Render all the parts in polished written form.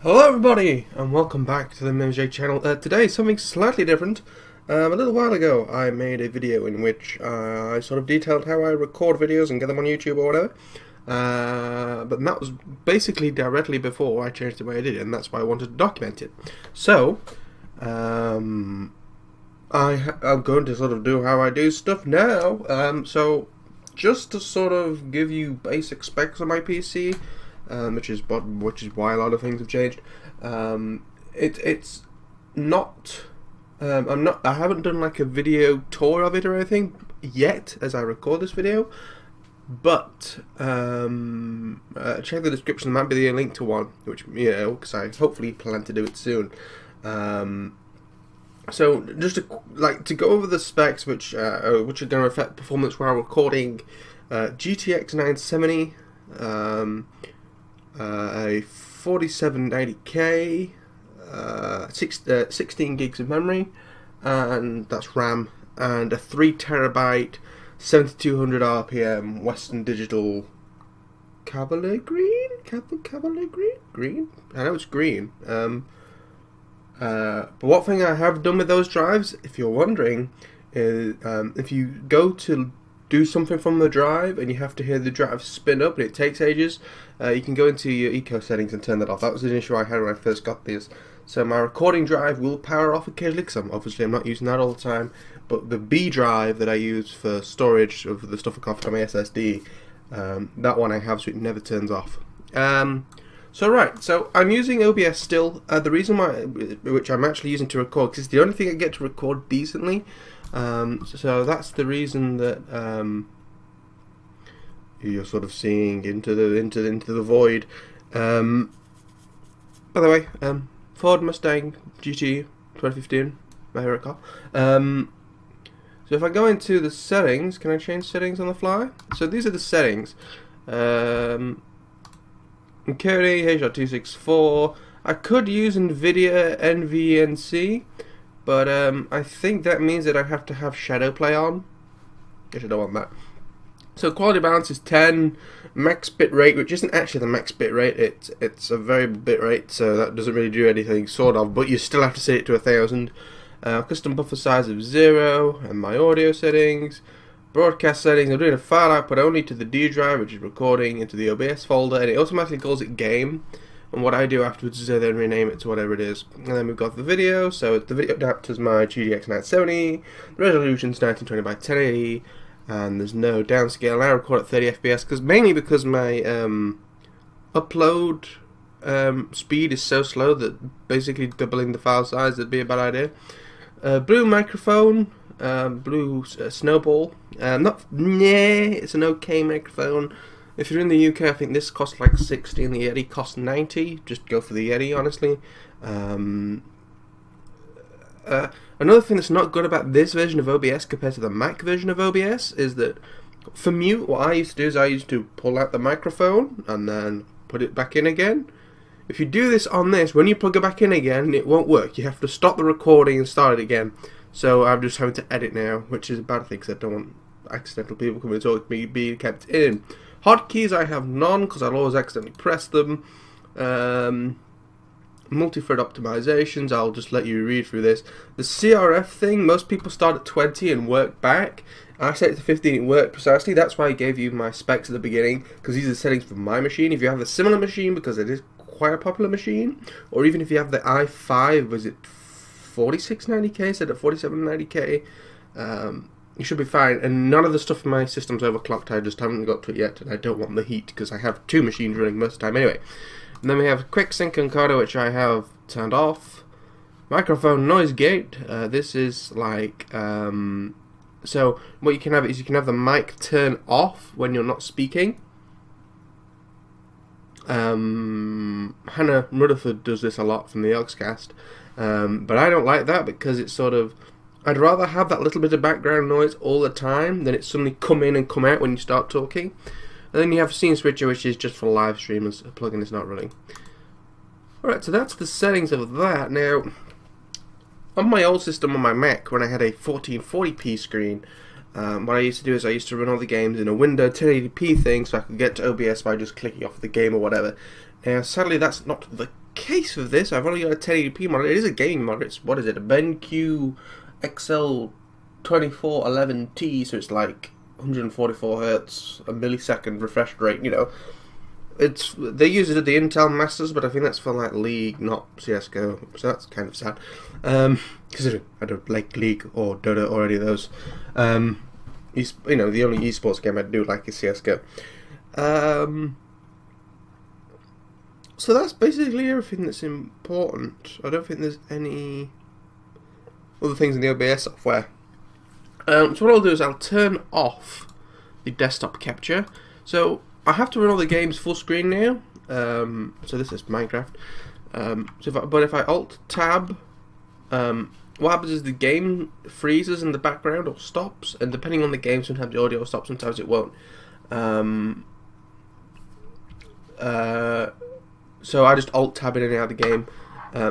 Hello everybody, and welcome back to the MiNameIsJake channel. Today, something slightly different. A little while ago, I made a video in which I sort of detailed how I record videos and get them on YouTube or whatever. But that was basically directly before I changed the way I did it, and that's why I wanted to document it. So, I'm going to sort of do how I do stuff now. So, just to sort of give you basic specs on my PC, which is why a lot of things have changed. It's not. I haven't done like a video tour of it or anything yet as I record this video. But check the description. There might be a link to one, which because I hopefully plan to do it soon. So just to go over the specs, which are going to affect performance while recording GTX 970. A 4790K, 16 gigs of memory, and that's RAM, and a 3TB 7200 RPM Western Digital Cavalier Green? Cavalier Green? I know it's green. But one thing I have done with those drives, if you're wondering, is if you go to do something from the drive and you have to hear the drive spin up and it takes ages, you can go into your eco settings and turn that off. That was an issue I had when I first got these. So my recording drive will power off occasionally, because obviously I'm not using that all the time, but the B drive that I use for storage of the stuff I got from my SSD, that one I have, so it never turns off. So I'm using OBS still. The reason why, which I'm actually using to record, because it's the only thing I get to record decently. So that's the reason that you're sort of seeing into the void. By the way, Ford Mustang GT 2015, my favorite car. So if I go into the settings, can I change settings on the fly? So these are the settings. Encoding H.264. I could use NVIDIA NVNC. But I think that means that I have to have shadow play on. Guess I don't want that. So quality balance is 10, max bit rate, which isn't actually the max bit rate. It's a variable bit rate, so that doesn't really do anything, sort of. But you still have to set it to 1000. Custom buffer size of 0, and my audio settings, broadcast settings. I'm doing a file output only to the D drive, which is recording, into the OBS folder, and it automatically calls it game. And what I do afterwards is I then rename it to whatever it is. And then we've got the video, so the video adapter is my GTX 970, the resolution is 1920 by 1080, and there's no downscale, and I record at 30 FPS, mainly because my upload speed is so slow that basically doubling the file size would be a bad idea. Blue microphone, blue snowball, it's an okay microphone. If you're in the UK, I think this costs like 60 and the Yeti costs 90. Just go for the Yeti, honestly. Another thing that's not good about this version of OBS compared to the Mac version of OBS is that for mute, what I used to do is I used to pull out the microphone and then put it back in again. If you do this on this, when you plug it back in again, it won't work. You have to stop the recording and start it again. So I'm just having to edit now, which is a bad thing because I don't want accidental people coming to talk to me being kept in. Hotkeys I have none because I'll always accidentally press them. Multi-thread optimizations, I'll just let you read through this. The CRF thing, most people start at 20 and work back. I set it to 15, it worked precisely. That's why I gave you my specs at the beginning, because these are settings for my machine. If you have a similar machine, because it is quite a popular machine, or even if you have the i5, was it 4690K, set at 4790K, you should be fine, and none of the stuff in my system's overclocked. I just haven't got to it yet, and I don't want the heat because I have two machines running most of the time anyway. And then we have quick sync encoder, which I have turned off. Microphone noise gate. This is like so what you can have is you can have the mic turn off when you're not speaking. Hannah Rutherford does this a lot from the Yogscast, but I don't like that because it's sort of, I'd rather have that little bit of background noise all the time than it suddenly come in and come out when you start talking. And then you have Scene Switcher, which is just for live streamers. A plugin is not running. Alright, so that's the settings of that. Now, on my old system on my Mac, when I had a 1440p screen, What I used to do is I used to run all the games in a window 1080p thing so I could get to OBS by just clicking off the game or whatever. Now sadly that's not the case of this, I've only got a 1080p monitor. It is a gaming monitor. It's, what is it, a BenQ XL2411T, so it's like 144 hertz, a millisecond refresh rate. You know, they use it at the Intel Masters, but I think that's for like League, not CS:GO. So that's kind of sad. Considering I don't like League or Dota or any of those. You know, the only esports game I do like is CS:GO. So that's basically everything that's important. I don't think there's any other things in the OBS software. So what I'll do is I'll turn off the desktop capture. So I have to run all the games full screen now. So this is Minecraft. But if I Alt Tab, what happens is the game freezes in the background or stops, and depending on the game, sometimes the audio will stop, sometimes it won't. So I just Alt Tab in and out of the game.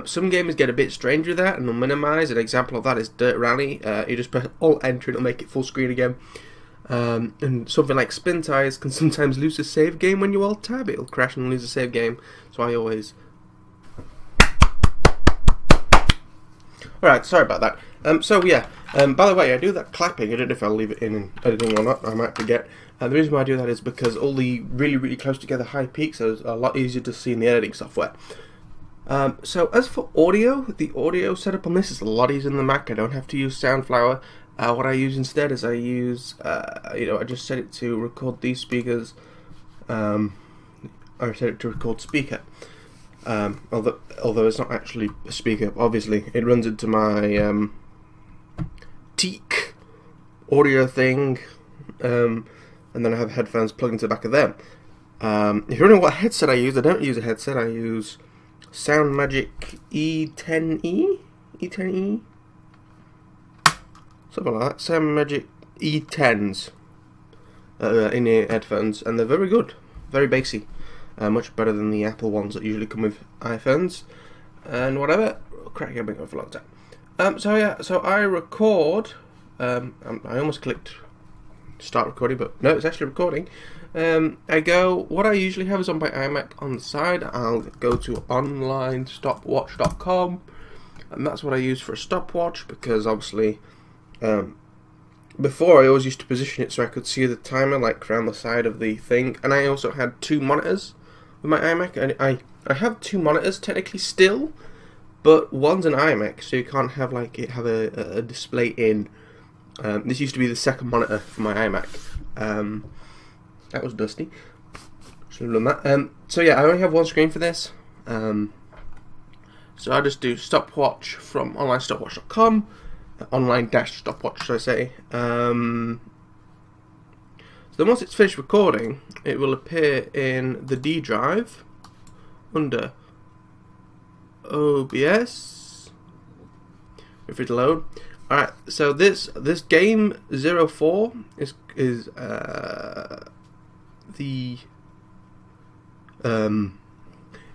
Some gamers get a bit strange with that and they'll minimize. An example of that is Dirt Rally. You just press Alt Enter and it'll make it full screen again. And something like Spin Tires can sometimes lose a save game when you Alt Tab. It'll crash and lose a save game. So I always... Alright, sorry about that. So yeah, by the way, I do that clapping. I don't know if I'll leave it in editing or not. I might forget. The reason why I do that is because all the really close together high peaks are a lot easier to see in the editing software. So as for audio, the audio setup on this is a lot easier than the Mac. I don't have to use Soundflower. What I use instead is I use, I just set it to record these speakers. I set it to record speaker. Although it's not actually a speaker, obviously. It runs into my Teak audio thing, and then I have headphones plugged into the back of them. If you're wondering what headset I use, I don't use a headset. I use SoundMagic E10E? E10E? Something like that. SoundMagic E10s in-ear headphones, and they're very good, very bassy. Much better than the Apple ones that usually come with iPhones and whatever. Crack, I've been going for a long time. So yeah, so I record. I almost clicked start recording, but no, it's actually recording. What I usually have is on my iMac on the side. I'll go to onlinestopwatch.com, and that's what I use for a stopwatch, because obviously before I always used to position it so I could see the timer like around the side of the thing, and I also had two monitors with my iMac, and I have two monitors technically still, but one's an iMac, so you can't have like it have a display in. This used to be the second monitor for my iMac. That was dusty. Should have done that. So yeah, I only have one screen for this. So I just do stopwatch from onlinestopwatch.com. Online-stopwatch, should I say. So then once it's finished recording, it will appear in the D drive under OBS. If it load. Alright, so this game 04 is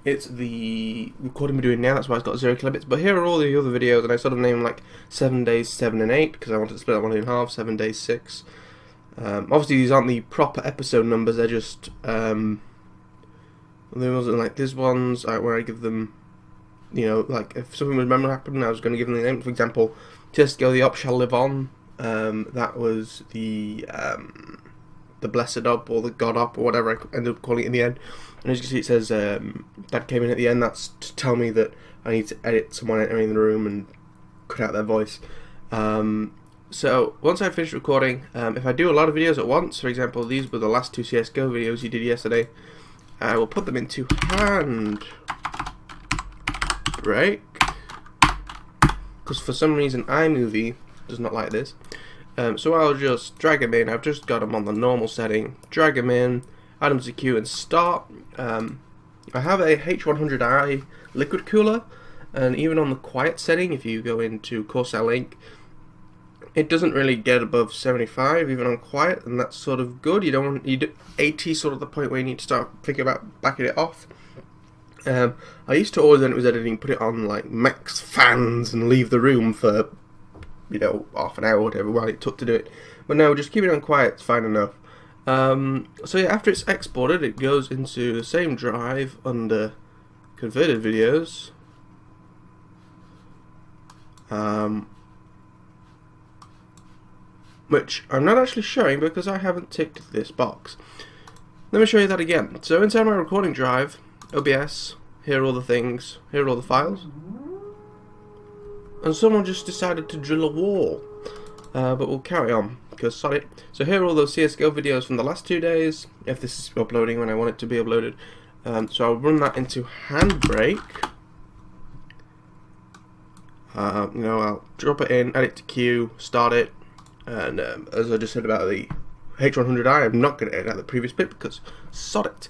it's the recording we're doing now, that's why it's got 0 kilobits, but here are all the other videos, and I sort of named like 7 days 7 and 8 because I wanted to split that one in half. 7 days 6. Obviously these aren't the proper episode numbers, they're just there wasn't like these ones where I give them, you know, like if something was memorable happened, I was going to give them the name. For example, Just Go, The Op Shall Live On. That was the Blessed Op or the God Op or whatever I ended up calling it in the end. And as you can see, it says that came in at the end. That's to tell me that I need to edit someone entering the room and cut out their voice. So once I finish recording, if I do a lot of videos at once, for example, these were the last 2 CS:GO videos you did yesterday, I will put them into hand break, because for some reason iMovie does not like this. So I'll just drag them in. I've just got them on the normal setting. Drag them in, add them to queue and start. I have a H100i liquid cooler, and even on the quiet setting, if you go into Corsair Link, it doesn't really get above 75 even on quiet, and that's sort of good. You don't want 80 sort of the point where you need to start thinking about backing it off. I used to always, when it was editing, put it on like max fans and leave the room for, you know, half an hour or whatever while it took to do it. But no, just keep it on quiet, it's fine enough. So yeah, after it's exported, it goes into the same drive under converted videos, which I'm not actually showing because I haven't ticked this box. Let me show you that again. So inside my recording drive, OBS, here are all the things, here are all the files, and someone just decided to drill a wall, but we'll carry on because sod it. So here are all those CSGO videos from the last 2 days, if this is uploading when I want it to be uploaded. So I'll run that into Handbrake. I'll drop it in, add it to queue, start it, and as I just said about the H100i, I'm not going to edit out the previous bit because sod it.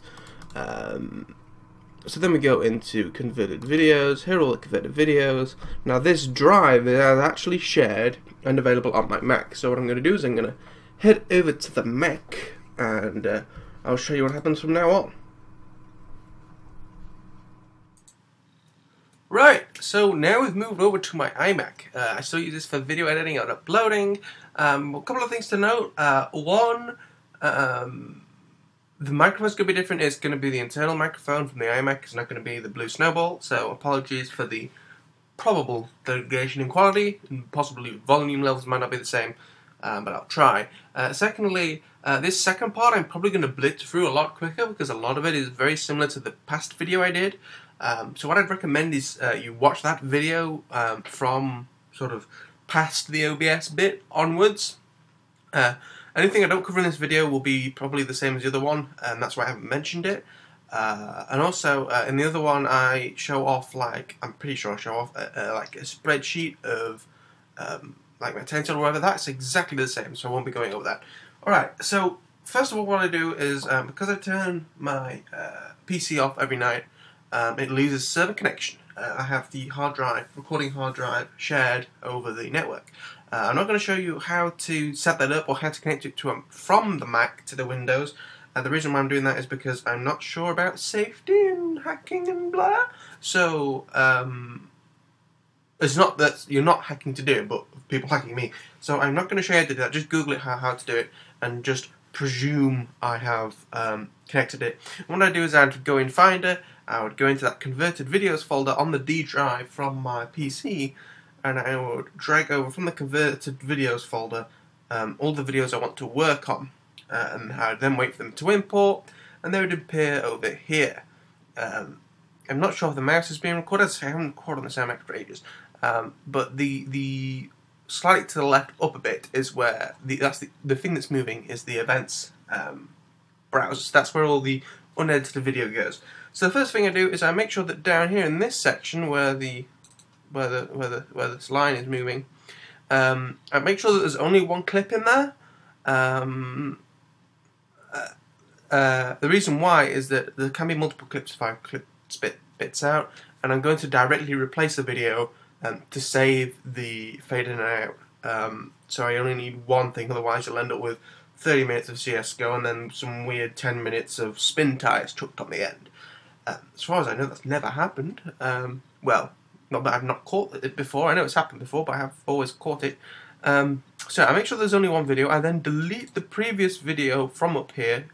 So then we go into converted videos. Here are all the converted videos. Now this drive is actually shared and available on my Mac. So what I'm going to do is I'm going to head over to the Mac and I'll show you what happens from now on. Right, so now we've moved over to my iMac. I still use this for video editing and uploading. A couple of things to note. One, the microphone's going to be different. It's going to be the internal microphone from the iMac. It's not going to be the Blue Snowball, so apologies for the probable degradation in quality, and possibly volume levels might not be the same, but I'll try. Secondly, this second part I'm probably going to blitz through a lot quicker because a lot of it is very similar to the past video I did. So what I'd recommend is you watch that video from sort of past the OBS bit onwards. Anything I don't cover in this video will be probably the same as the other one, and that's why I haven't mentioned it. And also, in the other one I show off, like, I'm pretty sure I show off like a spreadsheet of like my title or whatever. That's exactly the same, so I won't be going over that. Alright, so first of all what I do is, because I turn my PC off every night, it loses server connection. I have the hard drive, recording hard drive, shared over the network. I'm not going to show you how to set that up or how to connect it to from the Mac to the Windows. The reason why I'm doing that is because I'm not sure about safety and hacking and blah. So it's not that you're not hacking to do it, but people hacking me. So I'm not going to show you how to do that. Just Google it how to do it and just presume I have connected it. And what I do is I'd go in Finder. I would go into that converted videos folder on the D drive from my PC, and I would drag over from the converted videos folder all the videos I want to work on, and I would then wait for them to import, and they would appear over here. I'm not sure if the mouse is being recorded. I haven't recorded on the iMac for ages, but the slightly to the left up a bit is where the thing that's moving is the events browser. That's where all the unedited video goes. So the first thing I do is I make sure that down here in this section where this line is moving, I make sure that there's only one clip in there. The reason why is that there can be multiple clips if I spit bits out, and I'm going to directly replace the video to save the fade in and out. So I only need one thing, otherwise you'll end up with 30 minutes of CSGO and then some weird 10 minutes of spin ties chucked on the end. As far as I know, that's never happened. Well, not that I've not caught it before. I know it's happened before, but I have always caught it. So I make sure there's only one video. I then delete the previous video from up here,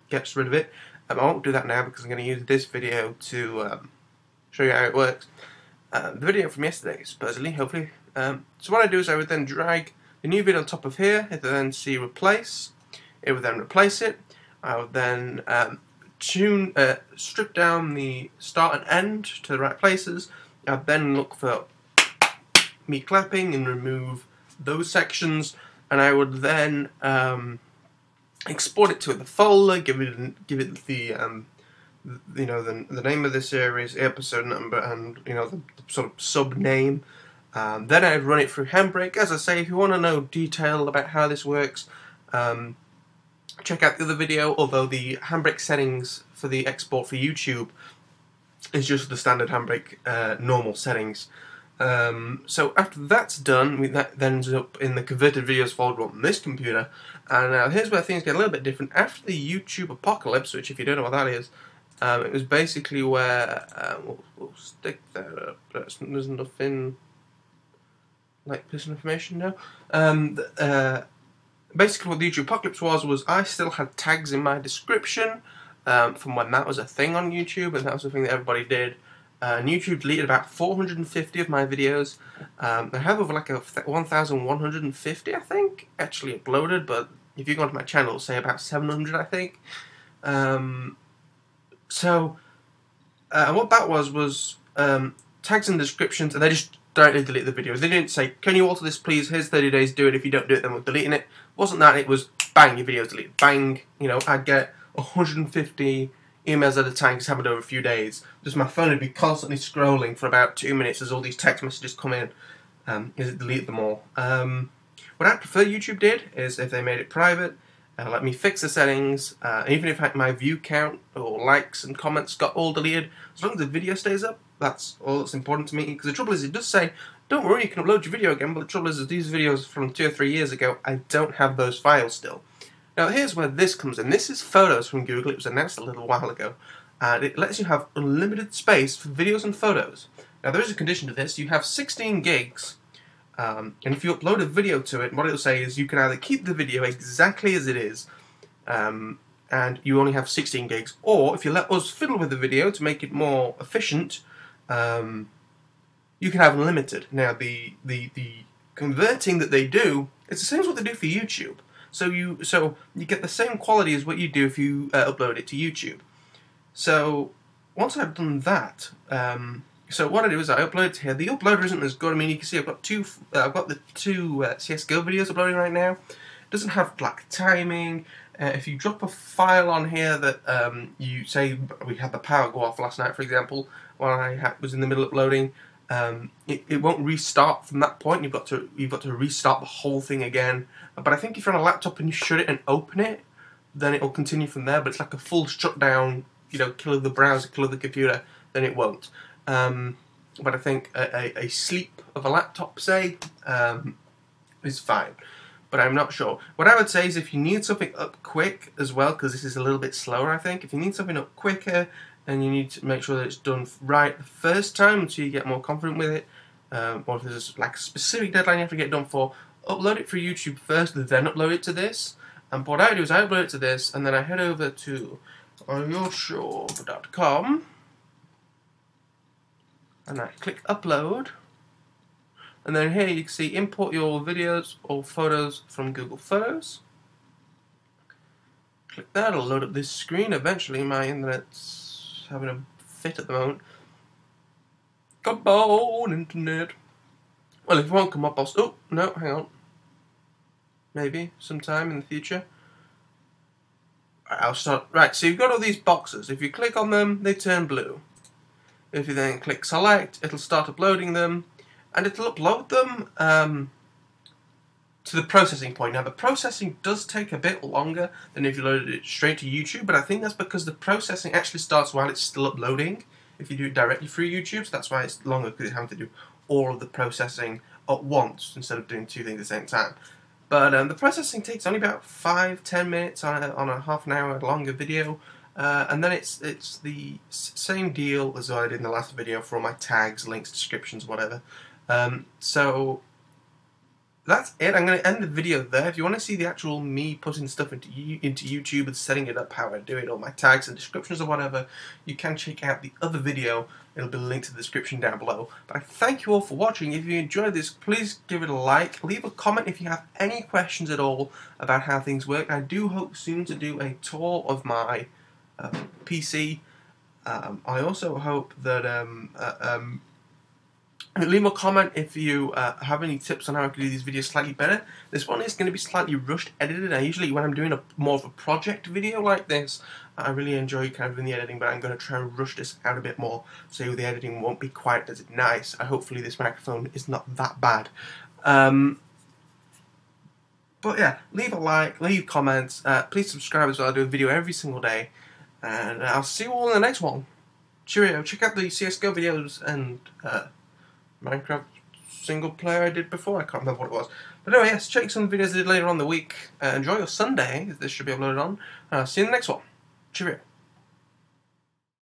gets rid of it. I won't do that now because I'm going to use this video to show you how it works. The video from yesterday, supposedly, hopefully. So what I do is I would then drag the new video on top of here. It would then see replace. It would then replace it. I would then strip down the start and end to the right places. I'd then look for me clapping and remove those sections, and I would then export it to the folder, give it the the name of the series, episode number, and the sort of sub name. Then I'd run it through Handbrake. As I say, if you want to know detail about how this works, check out the other video, although the Handbrake settings for the export for YouTube is just the standard Handbrake normal settings. So after that's done, that then ends up in the converted videos folder on this computer. And here's where things get a little bit different. After the YouTube apocalypse, which if you don't know what that is, it was basically where, we'll stick that up, there's nothing like personal information now. Basically what the YouTube apocalypse was I still had tags in my description, from when that was a thing on YouTube, and that was the thing that everybody did. And YouTube deleted about 450 of my videos. I have over like 1,150, I think, actually uploaded, but if you go onto my channel, it'll say about 700, I think. And what that was tags and descriptions, and they just directly delete the videos. They didn't say, can you alter this please, here's 30 days, do it, if you don't do it then we're deleting it. It wasn't that, it was bang, your video's deleted, bang, you know, I'd get 150 emails at a time, just happened over a few days. Just my phone would be constantly scrolling for about 2 minutes as all these text messages come in, because it deleted them all. What I prefer YouTube did is if they made it private, let me fix the settings, even if my view count or likes and comments got all deleted, as long as the video stays up, that's all that's important to me. Because the trouble is, it does say, don't worry, you can upload your video again, but the trouble is these videos from 2 or 3 years ago, I don't have those files still. Now here's where this comes in. This is photos from Google. It was announced a little while ago, and it lets you have unlimited space for videos and photos. Now there is a condition to this. You have 16 gigs, and if you upload a video to it, what it'll say is you can either keep the video exactly as it is, and you only have 16 gigs, or if you let us fiddle with the video to make it more efficient, you can have unlimited. Now the converting that they do, it's the same as what they do for YouTube. So you get the same quality as what you do if you upload it to YouTube. So once I've done that, so what I do is I upload it here. The uploader isn't as good. I mean, you can see I've got the two CS:GO videos uploading right now. It doesn't have like timing. If you drop a file on here that you say we had the power go off last night, for example, while I was in the middle of uploading, it won't restart from that point. You've got to restart the whole thing again. But I think if you're on a laptop and you shut it and open it, then it'll continue from there. But it's like a full shutdown, you know, kill of the browser, kill of the computer, then it won't. But I think a sleep of a laptop, say, is fine. But I'm not sure. What I would say is if you need something up quick as well, because this is a little bit slower, I think. If you need something up quicker, and you need to make sure that it's done right the first time until you get more confident with it, or if there's like a specific deadline you have to get it done for, upload it for YouTube first, then upload it to this. And what I do is I upload it to this, and then I head over to youtube.com, and I click upload, and then here you can see import your videos or photos from Google Photos. Click that, it'll load up this screen. Eventually my internet's having a fit at the moment. Come on, internet. Well, if it won't come up, I'll... Oh, no, hang on. Maybe, sometime in the future. I'll start... Right, so you've got all these boxes. If you click on them, they turn blue. If you then click select, it'll start uploading them. And it'll upload them to the processing point. Now, the processing does take a bit longer than if you loaded it straight to YouTube, but I think that's because the processing actually starts while it's still uploading, if you do it directly through YouTube, so that's why it's longer, because it's having to do all of the processing at once, instead of doing two things at the same time. But the processing takes only about 5-10 minutes on a half an hour longer video, and then it's the same deal as I did in the last video for all my tags, links, descriptions, whatever. So that's it. I'm going to end the video there. If you want to see the actual me putting stuff into YouTube and setting it up, how I do it, all my tags and descriptions or whatever, you can check out the other video. It'll be linked in the description down below. But I thank you all for watching. If you enjoyed this, please give it a like. Leave a comment if you have any questions at all about how things work. I do hope soon to do a tour of my PC. I also hope that leave a comment if you have any tips on how I can do these videos slightly better. This one is going to be slightly rushed edited. I usually, when I'm doing more of a project video like this, I really enjoy kind of doing the editing, but I'm going to try and rush this out a bit more so the editing won't be quite as nice. Hopefully this microphone is not that bad. But yeah, leave a like, leave comments, please subscribe as well. I do a video every single day, and I'll see you all in the next one. Cheerio. Check out the CS:GO videos and Minecraft single player I did before. I can't remember what it was. But anyway, yes, check some videos I did later on in the week. Enjoy your Sunday. This should be uploaded on. See you in the next one. Cheerio.